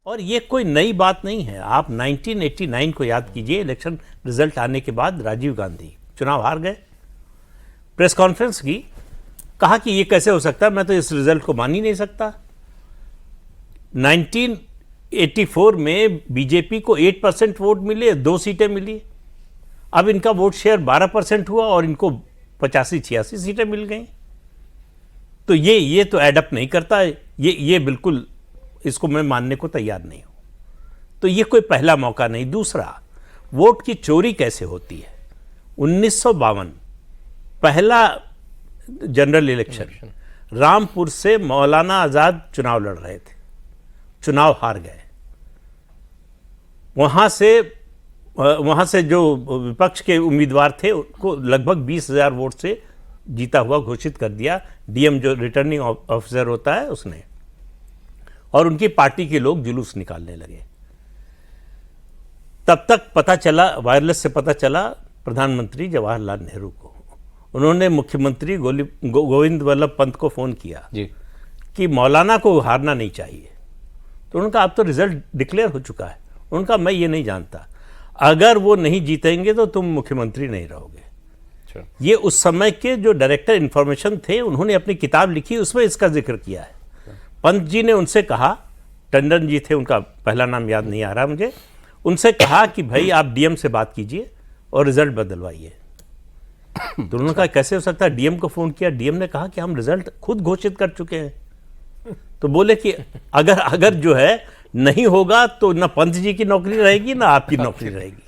और ये कोई नई बात नहीं है। आप 1989 को याद कीजिए, इलेक्शन रिजल्ट आने के बाद राजीव गांधी चुनाव हार गए, प्रेस कॉन्फ्रेंस की, कहा कि ये कैसे हो सकता है, मैं तो इस रिजल्ट को मान ही नहीं सकता। 1984 में बीजेपी को 8% वोट मिले, 2 सीटें मिली। अब इनका वोट शेयर 12% हुआ और इनको 85-86 सीटें मिल गई। तो ये तो एडअप नहीं करता है। ये बिल्कुल, इसको मैं मानने को तैयार नहीं हूं। तो ये कोई पहला मौका नहीं। दूसरा, वोट की चोरी कैसे होती है। 1952 पहला जनरल इलेक्शन, रामपुर से मौलाना आजाद चुनाव लड़ रहे थे, चुनाव हार गए। वहां से जो विपक्ष के उम्मीदवार थे उनको लगभग 20,000 वोट से जीता हुआ घोषित कर दिया, डीएम जो रिटर्निंग ऑफिसर होता है उसने, और उनकी पार्टी के लोग जुलूस निकालने लगे। तब तक पता चला, वायरलेस से पता चला प्रधानमंत्री जवाहरलाल नेहरू को। उन्होंने मुख्यमंत्री गोविंद वल्लभ पंत को फोन किया जी कि मौलाना को हारना नहीं चाहिए। तो उनका अब तो रिजल्ट डिक्लेयर हो चुका है। उनका मैं ये नहीं जानता, अगर वो नहीं जीतेंगे तो तुम मुख्यमंत्री नहीं रहोगे। ये उस समय के जो डायरेक्टर इंफॉर्मेशन थे, उन्होंने अपनी किताब लिखी, उसमें इसका जिक्र किया है। पंत जी ने उनसे कहा, टंडन जी थे, उनका पहला नाम याद नहीं आ रहा मुझे, उनसे कहा कि भाई आप डीएम से बात कीजिए और रिजल्ट बदलवाइए। तो उन्होंने कहा कैसे हो सकता है। डीएम को फोन किया, डीएम ने कहा कि हम रिजल्ट खुद घोषित कर चुके हैं। तो बोले कि अगर जो है नहीं होगा तो ना पंत जी की नौकरी रहेगी ना आपकी नौकरी रहेगी।